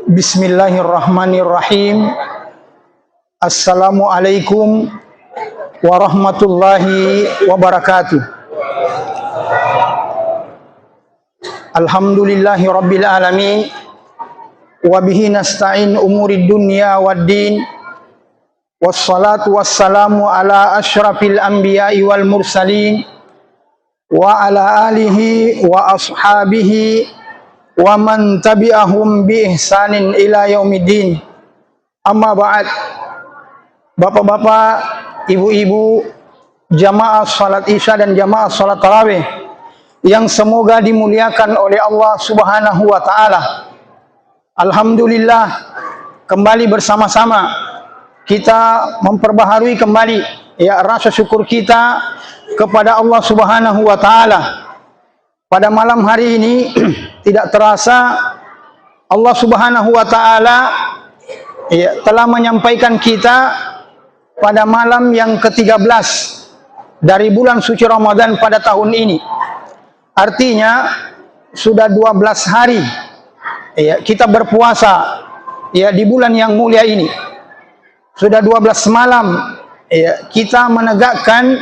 Bismillahirrahmanirrahim. Assalamualaikum warahmatullahi wabarakatuh. Alhamdulillahi rabbil alamin. Wabihi nasta'in umurid dunya waddin. Wassalatu wassalamu ala ashrafil anbiya'i wal mursalin. Wa ala alihi wa ashabihi wa man tabi'ahum bi ihsanin ila yaumiddin. Amma ba'd. Bapak-bapak, ibu-ibu, jamaah salat Isya dan jamaah salat tarawih yang semoga dimuliakan oleh Allah Subhanahu wa taala. Alhamdulillah, kembali bersama-sama kita memperbaharui kembali rasa syukur kita kepada Allah Subhanahu wa taala. Pada malam hari ini tidak terasa Allah Subhanahu wa taala telah menyampaikan kita pada malam yang ke-13 dari bulan suci Ramadan pada tahun ini. Artinya sudah 12 hari kita berpuasa di bulan yang mulia ini. Sudah 12 malam kita menegakkan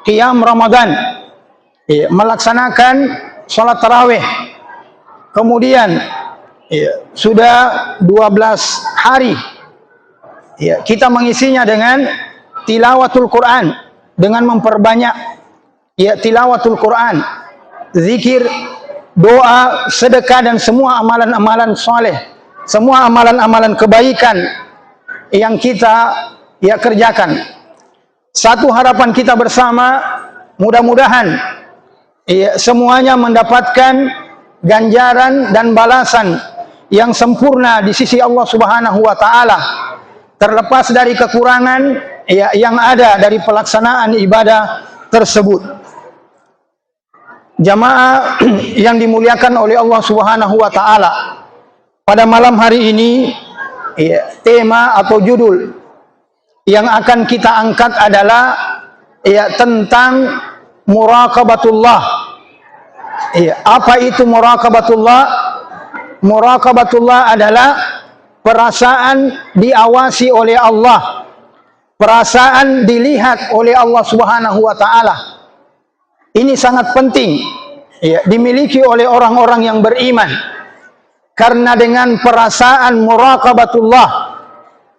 qiyam Ramadan, melaksanakan sholat tarawih. Kemudian sudah 12 hari kita mengisinya dengan tilawatul Quran, dengan memperbanyak tilawatul Quran, zikir, doa, sedekah dan semua amalan-amalan soleh, semua amalan-amalan kebaikan yang kita kerjakan. Satu harapan kita bersama, mudah-mudahan semuanya mendapatkan ganjaran dan balasan yang sempurna di sisi Allah Subhanahu wa taala, terlepas dari kekurangan yang ada dari pelaksanaan ibadah tersebut. Jamaah yang dimuliakan oleh Allah Subhanahu wa taala, pada malam hari ini tema atau judul yang akan kita angkat adalah tentang muraqabatullah. Apa itu muraqabatullah? Muraqabatullah adalah perasaan diawasi oleh Allah, perasaan dilihat oleh Allah Subhanahu wa taala. Ini sangat penting dimiliki oleh orang-orang yang beriman. Karena dengan perasaan muraqabatullah,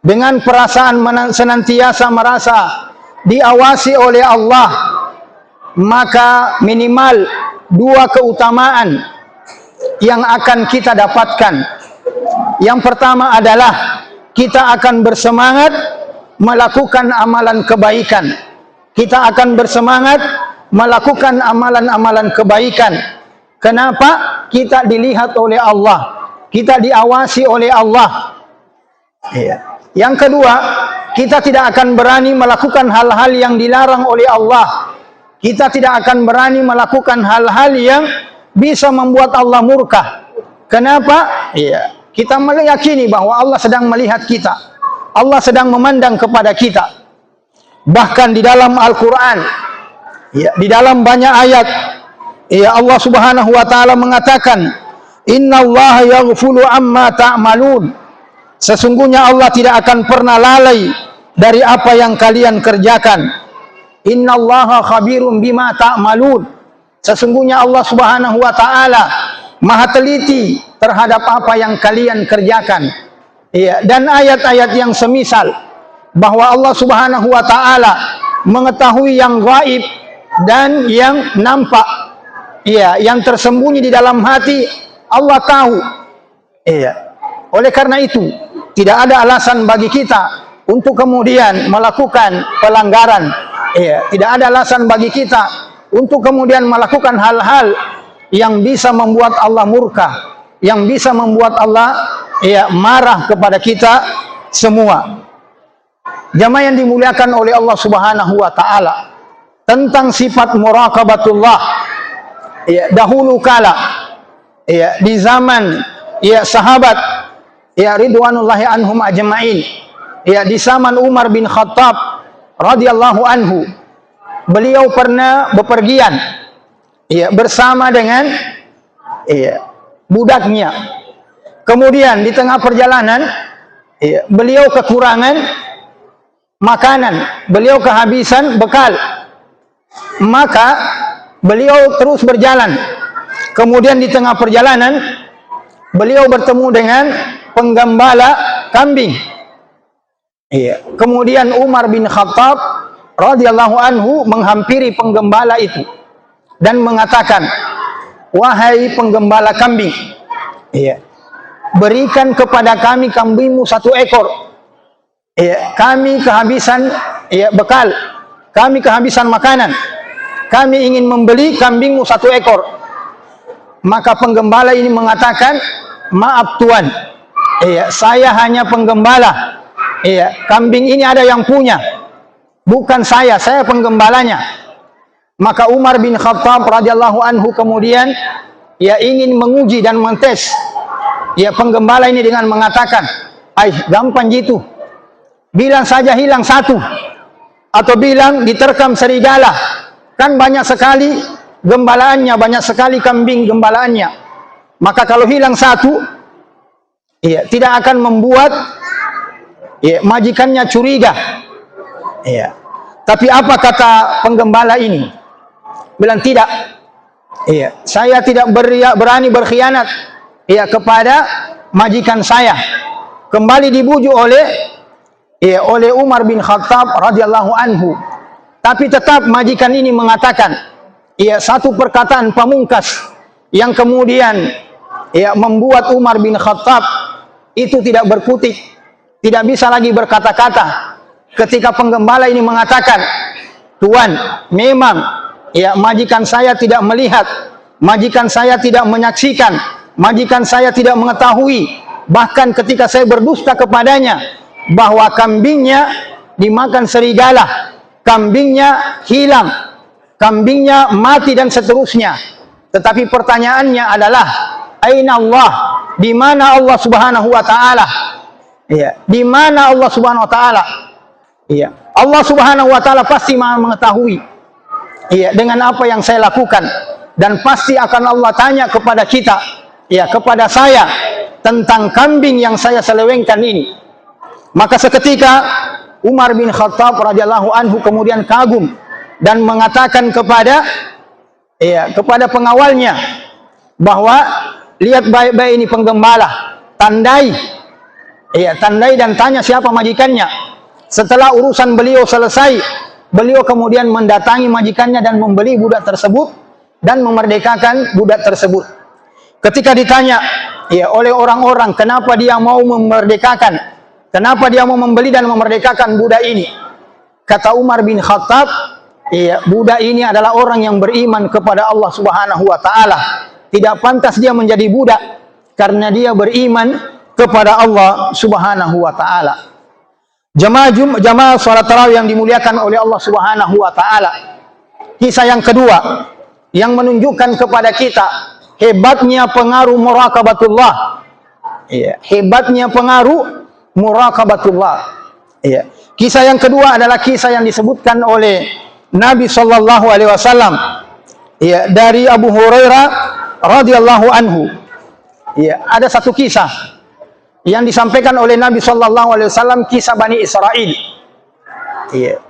dengan perasaan senantiasa merasa diawasi oleh Allah, maka minimal dua keutamaan yang akan kita dapatkan. Yang pertama adalah kita akan bersemangat melakukan amalan kebaikan. Kita akan bersemangat melakukan amalan-amalan kebaikan. Kenapa? Kita dilihat oleh Allah, kita diawasi oleh Allah. Yang kedua, kita tidak akan berani melakukan hal-hal yang dilarang oleh Allah. Kita tidak akan berani melakukan hal-hal yang bisa membuat Allah murka. Kenapa? Kita meyakini bahwa Allah sedang melihat kita. Allah sedang memandang kepada kita. Bahkan di dalam Al-Quran, di dalam banyak ayat, Allah Subhanahu wa taala mengatakan, "Innallaha yaghfulu amma ta'malun." Sesungguhnya Allah tidak akan pernah lalai dari apa yang kalian kerjakan. Innallaha khabirum bima ta'malun. Sesungguhnya Allah Subhanahu wa taala maha teliti terhadap apa yang kalian kerjakan. Dan ayat-ayat yang semisal, bahwa Allah Subhanahu wa taala mengetahui yang gaib dan yang nampak. Yang tersembunyi di dalam hati Allah tahu. Oleh karena itu, tidak ada alasan bagi kita untuk kemudian melakukan pelanggaran. Tidak ada alasan bagi kita untuk kemudian melakukan hal-hal yang bisa membuat Allah murka, yang bisa membuat Allah marah kepada kita semua. Jamaah yang dimuliakan oleh Allah Subhanahu wa taala, tentang sifat muraqabatullah, dahulu kala di zaman sahabat ridwanullahi anhum ajma'in, di zaman Umar bin Khattab radhiyallahu anhu, beliau pernah bepergian bersama dengan budaknya. Kemudian di tengah perjalanan, beliau kekurangan makanan, beliau kehabisan bekal, maka beliau terus berjalan. Kemudian di tengah perjalanan, beliau bertemu dengan penggembala kambing. Kemudian Umar bin Khattab radhiyallahu anhu menghampiri penggembala itu dan mengatakan, wahai penggembala kambing, berikan kepada kami kambingmu 1 ekor. Kami kehabisan bekal, kami kehabisan makanan, kami ingin membeli kambingmu 1 ekor. Maka penggembala ini mengatakan, maaf tuan, saya hanya penggembala. Kambing ini ada yang punya, bukan saya penggembalanya. Maka Umar bin Khattab radhiyallahu anhu kemudian ingin menguji dan mentes penggembala ini dengan mengatakan, gampang gitu, bilang saja hilang 1, atau bilang diterkam serigala, kan banyak sekali gembalaannya, banyak sekali kambing gembalaannya. Maka kalau hilang 1, tidak akan membuat majikannya curiga. Tapi apa kata penggembala ini? Bilang tidak. Saya tidak berani berkhianat kepada majikan saya. Kembali dibujuk oleh Umar bin Khattab radhiyallahu anhu. Tapi tetap majikan ini mengatakan satu perkataan pamungkas yang kemudian membuat Umar bin Khattab itu tidak berkutik, tidak bisa lagi berkata-kata. Ketika penggembala ini mengatakan, tuan, memang majikan saya tidak melihat, majikan saya tidak menyaksikan, majikan saya tidak mengetahui, bahkan ketika saya berdusta kepadanya bahwa kambingnya dimakan serigala, kambingnya hilang, kambingnya mati dan seterusnya. Tetapi pertanyaannya adalah, aina Allah? Di mana Allah Subhanahu wa taala? Di mana Allah Subhanahu wa taala? Allah Subhanahu wa taala pasti Maha mengetahui dengan apa yang saya lakukan, dan pasti akan Allah tanya kepada kita, kepada saya, tentang kambing yang saya selewengkan ini. Maka seketika Umar bin Khattab radhiyallahu anhu kemudian kagum dan mengatakan kepada pengawalnya bahwa lihat baik-baik ini penggembala, tandai dan tanya siapa majikannya. Setelah urusan beliau selesai, beliau kemudian mendatangi majikannya dan membeli budak tersebut dan memerdekakan budak tersebut. Ketika ditanya oleh orang-orang kenapa dia mau memerdekakan, kenapa dia mau membeli dan memerdekakan budak ini, kata Umar bin Khattab, budak ini adalah orang yang beriman kepada Allah Subhanahu wa taala. Tidak pantas dia menjadi budak karena dia beriman kepada Allah Subhanahu wa taala. Jamaah salat tarawih yang dimuliakan oleh Allah Subhanahu wa taala. Kisah yang kedua yang menunjukkan kepada kita hebatnya pengaruh muraqabatullah. Hebatnya pengaruh muraqabatullah. Kisah yang kedua adalah kisah yang disebutkan oleh Nabi sallallahu alaihi wasallam dari Abu Hurairah radhiyallahu anhu. Ada satu kisah yang disampaikan oleh Nabi sallallahu alaihi wasallam, kisah Bani Israel.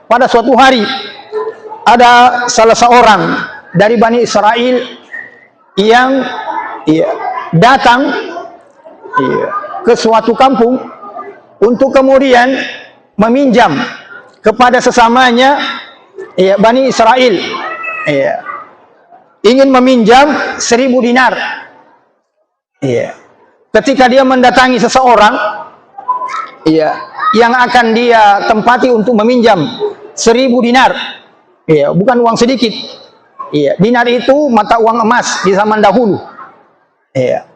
Pada suatu hari ada salah seorang dari Bani Israel yang datang ke suatu kampung untuk kemudian meminjam kepada sesamanya Bani Israel. Ingin meminjam 1000 dinar. Ketika dia mendatangi seseorang yang akan dia tempati untuk meminjam 1000 dinar, bukan uang sedikit. Dinar itu mata uang emas di zaman dahulu.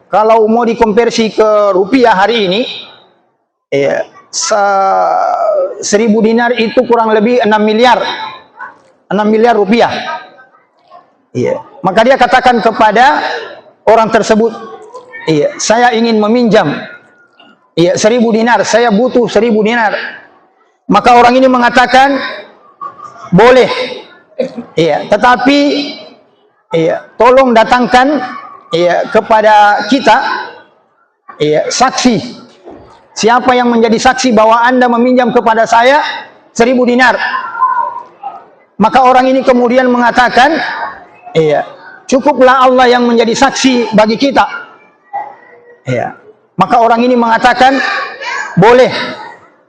Kalau mau dikonversi ke rupiah hari ini, 1000 dinar itu kurang lebih 6 miliar rupiah. Maka dia katakan kepada orang tersebut, saya ingin meminjam 1000 dinar, saya butuh 1000 dinar. Maka orang ini mengatakan, boleh, tetapi tolong datangkan kepada kita Iya, saksi. Siapa yang menjadi saksi bahwa Anda meminjam kepada saya 1000 dinar? Maka orang ini kemudian mengatakan, iya, cukuplah Allah yang menjadi saksi bagi kita. Iya. Maka orang ini mengatakan, boleh.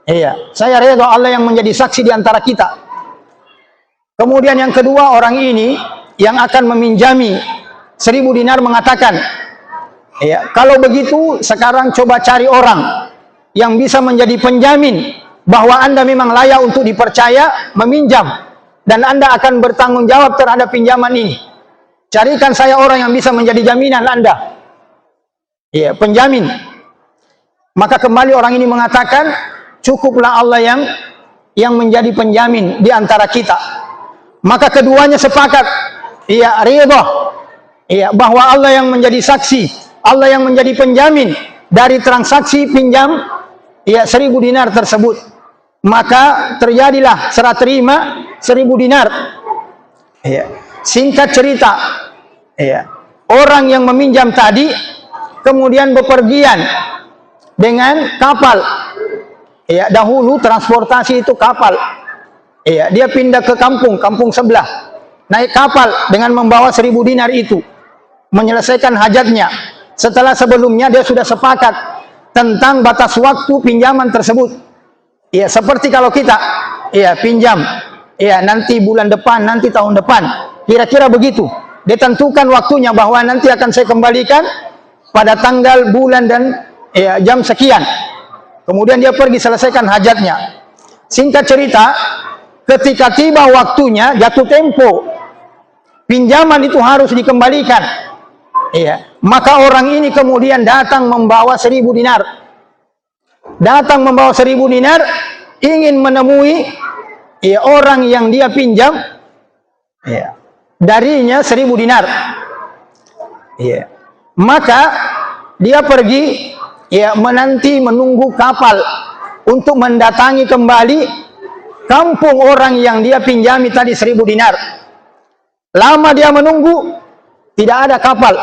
Iya, saya reda Allah yang menjadi saksi di antara kita. Kemudian yang kedua, orang ini yang akan meminjami 1000 dinar mengatakan, iya, kalau begitu sekarang coba cari orang yang bisa menjadi penjamin bahwa Anda memang layak untuk dipercaya meminjam dan Anda akan bertanggung jawab terhadap pinjaman ini. Carikan saya orang yang bisa menjadi jaminan Anda. Iya, penjamin. Maka kembali orang ini mengatakan, cukuplah Allah yang menjadi penjamin di antara kita. Maka keduanya sepakat, iya, ridha, iya, bahwa Allah yang menjadi saksi, Allah yang menjadi penjamin dari transaksi pinjam, iya, 1000 dinar tersebut. Maka terjadilah serah terima 1000 dinar. Iya. Singkat cerita, iya, orang yang meminjam tadi kemudian bepergian dengan kapal. Iya, dahulu transportasi itu kapal. Iya, dia pindah ke kampung sebelah, naik kapal dengan membawa 1000 dinar itu, menyelesaikan hajatnya. Setelah sebelumnya dia sudah sepakat tentang batas waktu pinjaman tersebut. Ya, seperti kalau kita, ya, pinjam, ya, nanti bulan depan, nanti tahun depan, kira-kira begitu. Ditentukan waktunya bahwa nanti akan saya kembalikan pada tanggal, bulan, dan ya, jam sekian. Kemudian dia pergi selesaikan hajatnya. Singkat cerita, ketika tiba waktunya, jatuh tempo, pinjaman itu harus dikembalikan. Iya. Maka orang ini kemudian datang membawa 1000 dinar. Datang membawa 1000 dinar, ingin menemui, ya, orang yang dia pinjam, ya, darinya 1000 dinar. Ya. Maka dia pergi, ya, menunggu kapal untuk mendatangi kembali kampung orang yang dia pinjami tadi 1000 dinar. Lama dia menunggu, tidak ada kapal.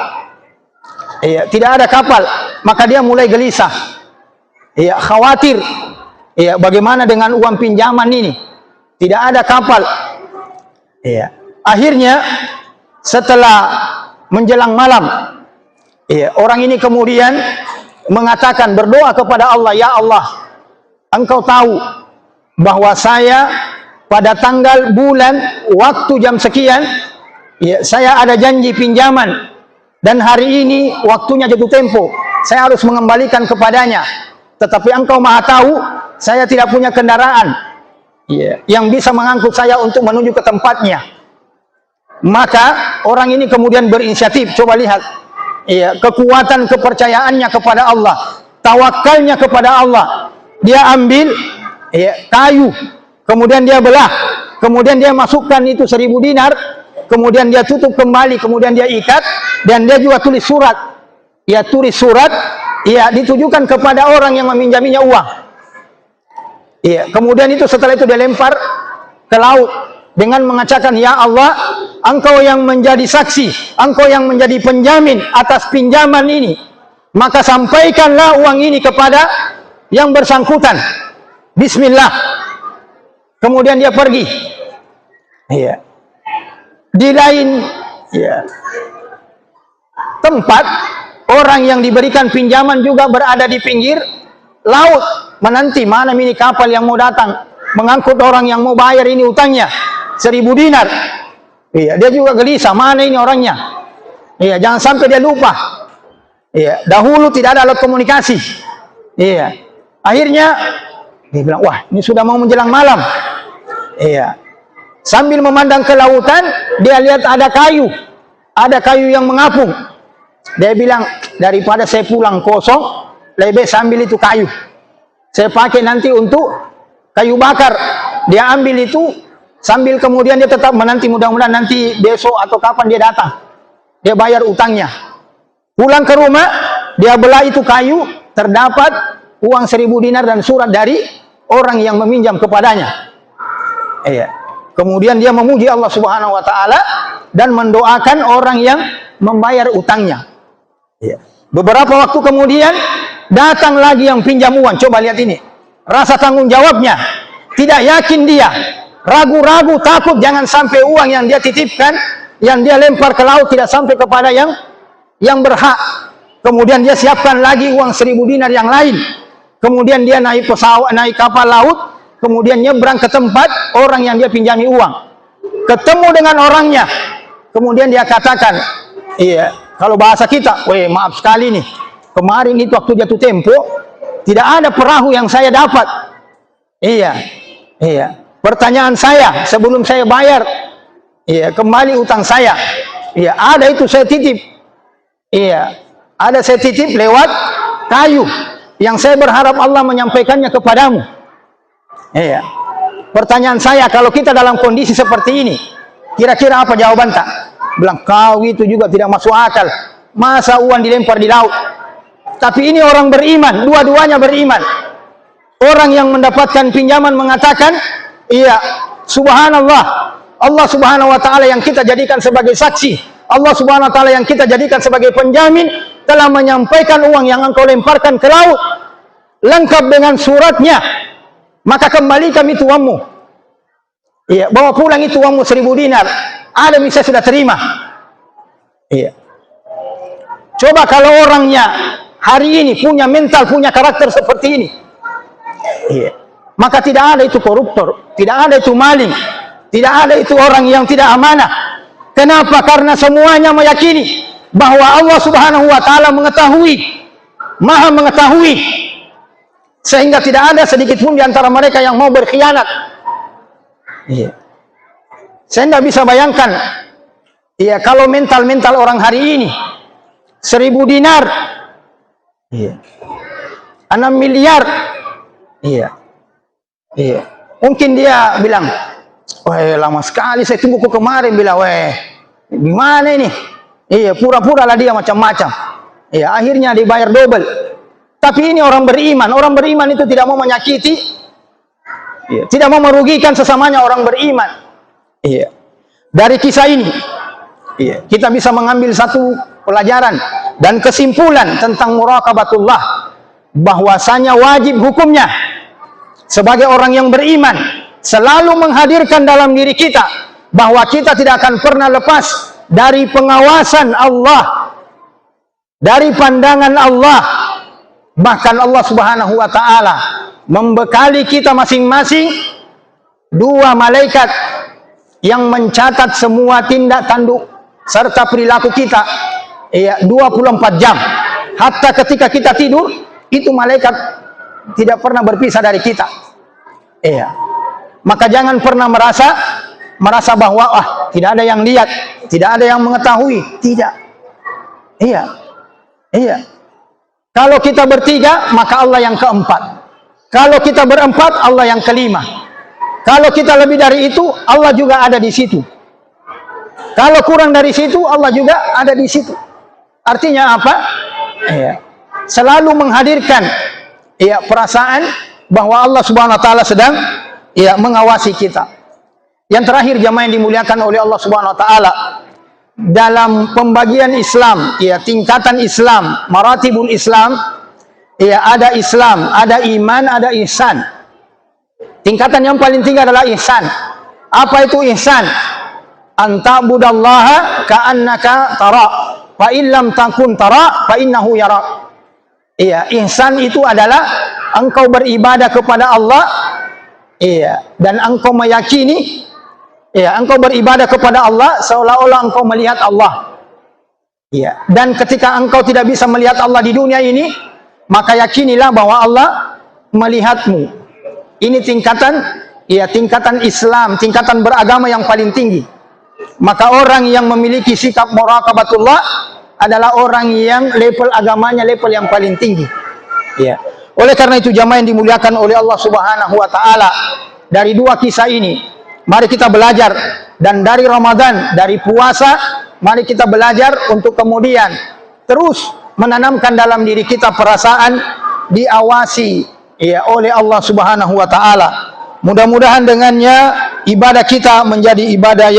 Iya, tidak ada kapal. Maka dia mulai gelisah. Iya, khawatir. Iya, bagaimana dengan uang pinjaman ini? Tidak ada kapal. Iya. Akhirnya setelah menjelang malam, iya, orang ini kemudian mengatakan, berdoa kepada Allah, ya Allah, Engkau tahu bahwa saya pada tanggal, bulan, waktu, jam sekian, ya, saya ada janji pinjaman. Dan hari ini waktunya jatuh tempo, saya harus mengembalikan kepadanya. Tetapi Engkau Maha tahu, saya tidak punya kendaraan, yeah, yang bisa mengangkut saya untuk menuju ke tempatnya. Maka orang ini kemudian berinisiatif. Coba lihat, yeah, kekuatan kepercayaannya kepada Allah, tawakalnya kepada Allah. Dia ambil, yeah, kayu, kemudian dia belah, kemudian dia masukkan itu 1000 dinar. Kemudian dia tutup kembali, kemudian dia ikat, dan dia juga tulis surat. Ia tulis surat, ia ditujukan kepada orang yang meminjaminya uang. Iya, kemudian itu setelah itu dia lempar ke laut dengan mengatakan, ya Allah, Engkau yang menjadi saksi, Engkau yang menjadi penjamin atas pinjaman ini. Maka sampaikanlah uang ini kepada yang bersangkutan. Bismillah. Kemudian dia pergi. Iya. Di lain, ya, tempat, orang yang diberikan pinjaman juga berada di pinggir laut, menanti mana ini kapal yang mau datang mengangkut orang yang mau bayar ini utangnya 1000 dinar. Iya, dia juga gelisah, mana ini orangnya. Iya, jangan sampai dia lupa. Iya, dahulu tidak ada alat komunikasi. Iya, akhirnya dia bilang, wah, ini sudah mau menjelang malam. Iya. Sambil memandang ke lautan, dia lihat ada kayu yang mengapung. Dia bilang, daripada saya pulang kosong, lebih sambil itu kayu. Saya pakai nanti untuk kayu bakar. Dia ambil itu, sambil kemudian dia tetap menanti, mudah-mudahan nanti besok atau kapan dia datang. Dia bayar utangnya. Pulang ke rumah, dia belah itu kayu, terdapat uang 1000 dinar dan surat dari orang yang meminjam kepadanya. Iya. Kemudian dia memuji Allah Subhanahu wa taala dan mendoakan orang yang membayar utangnya. Ya. Beberapa waktu kemudian, datang lagi yang pinjam uang. Coba lihat ini, rasa tanggung jawabnya. Tidak yakin dia, ragu-ragu, takut jangan sampai uang yang dia titipkan, yang dia lempar ke laut tidak sampai kepada yang berhak. Kemudian dia siapkan lagi uang 1000 dinar yang lain. Kemudian dia naik pesawat, naik kapal laut, kemudian nyebrang ke tempat orang yang dia pinjami uang. Ketemu dengan orangnya, kemudian dia katakan, iya, kalau bahasa kita, weh maaf sekali nih, kemarin itu waktu jatuh tempo, tidak ada perahu yang saya dapat. Iya, iya. Pertanyaan saya, sebelum saya bayar, iya, kembali utang saya. Iya, ada itu saya titip. Iya, ada saya titip lewat kayu, yang saya berharap Allah menyampaikannya kepadamu. Iya. Pertanyaan saya, kalau kita dalam kondisi seperti ini, kira-kira apa jawaban tak? Bilang, kau itu juga tidak masuk akal. Masa uang dilempar di laut? Tapi ini orang beriman, dua-duanya beriman. Orang yang mendapatkan pinjaman mengatakan, iya, subhanallah, Allah subhanahu wa ta'ala yang kita jadikan sebagai saksi, Allah subhanahu wa ta'ala yang kita jadikan sebagai penjamin, telah menyampaikan uang yang engkau lemparkan ke laut, lengkap dengan suratnya, maka kembalikan itu uangmu. Iya, bawa pulang itu uangmu 1000 dinar. Ada bisa sudah terima. Iya. Coba kalau orangnya hari ini punya mental, punya karakter seperti ini, iya, maka tidak ada itu koruptor, tidak ada itu maling, tidak ada itu orang yang tidak amanah. Kenapa? Karena semuanya meyakini bahwa Allah subhanahu wa ta'ala mengetahui, maha mengetahui, sehingga tidak ada sedikit pun di antara mereka yang mau berkhianat. Iya. Saya tidak bisa bayangkan, iya, kalau mental-mental orang hari ini, 1000 dinar, iya, 6 miliar, iya, iya, mungkin dia bilang, weh lama sekali saya tunggu kok kemarin, bilang, weh gimana ini, iya, pura-pura lah dia macam-macam, iya, akhirnya dibayar double. Tapi ini orang beriman itu tidak mau menyakiti, iya, tidak mau merugikan sesamanya orang beriman. Iya. Dari kisah ini, iya, kita bisa mengambil satu pelajaran dan kesimpulan tentang muraqabatullah, bahwasanya wajib hukumnya sebagai orang yang beriman selalu menghadirkan dalam diri kita bahwa kita tidak akan pernah lepas dari pengawasan Allah, dari pandangan Allah. Bahkan Allah subhanahu wa ta'ala membekali kita masing-masing 2 malaikat yang mencatat semua tindak tanduk serta perilaku kita, ya, 24 jam. Hatta ketika kita tidur, itu malaikat tidak pernah berpisah dari kita. Iya. Maka jangan pernah merasa bahwa tidak ada yang lihat, tidak ada yang mengetahui. Tidak. Iya. Iya. Kalau kita bertiga, maka Allah yang keempat. Kalau kita berempat, Allah yang kelima. Kalau kita lebih dari itu, Allah juga ada di situ. Kalau kurang dari situ, Allah juga ada di situ. Artinya apa? Ya, selalu menghadirkan, ya, perasaan bahwa Allah subhanahu wa ta'ala sedang, ya, mengawasi kita. Yang terakhir, jamaah yang dimuliakan oleh Allah subhanahu wa ta'ala, dalam pembagian Islam, ya, tingkatan Islam, maratibul Islam, ya, ada Islam, ada iman, ada ihsan. Tingkatan yang paling tinggi adalah ihsan. Apa itu ihsan? Anta'budallaha ka'annaka tara, fa illam takun tara, fa innahu yara. Iya, ihsan itu adalah engkau beribadah kepada Allah, iya, dan engkau meyakini, iya, engkau beribadah kepada Allah seolah-olah engkau melihat Allah. Iya, dan ketika engkau tidak bisa melihat Allah di dunia ini, maka yakinilah bahwa Allah melihatmu. Ini tingkatan, ya, tingkatan Islam, tingkatan beragama yang paling tinggi. Maka orang yang memiliki sikap muraqabatullah adalah orang yang level agamanya level yang paling tinggi. Ya. Oleh karena itu jamaah yang dimuliakan oleh Allah Subhanahu wa taala, dari 2 kisah ini mari kita belajar, dan dari Ramadan, dari puasa, mari kita belajar untuk kemudian terus menanamkan dalam diri kita perasaan diawasi, ya, oleh Allah Subhanahu wa ta'ala. Mudah-mudahan dengannya ibadah kita menjadi ibadah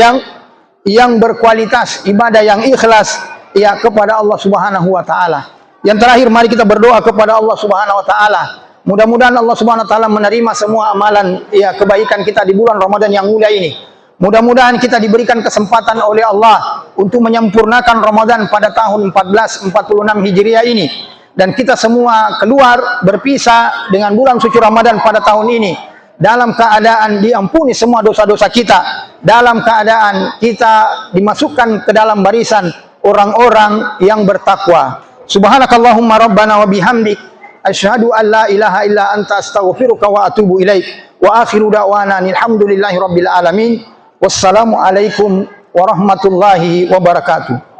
yang berkualitas, ibadah yang ikhlas, ya, kepada Allah Subhanahu wa ta'ala. Yang terakhir, mari kita berdoa kepada Allah Subhanahu wa taala. Mudah-mudahan Allah Subhanahu wa taala menerima semua amalan ya kebaikan kita di bulan Ramadan yang mulia ini. Mudah-mudahan kita diberikan kesempatan oleh Allah untuk menyempurnakan Ramadan pada tahun 1446 Hijriah ini, dan kita semua keluar berpisah dengan bulan suci Ramadan pada tahun ini dalam keadaan diampuni semua dosa-dosa kita, dalam keadaan kita dimasukkan ke dalam barisan orang-orang yang bertakwa. Subhanakallahumma rabbana wa bihamdik asyhadu an la ilaha illa anta astaghfiruka wa atubu ilaik. Wa akhiru da'wana alhamdulillahi rabbil alamin. Wassalamu alaikum warahmatullahi wabarakatuh.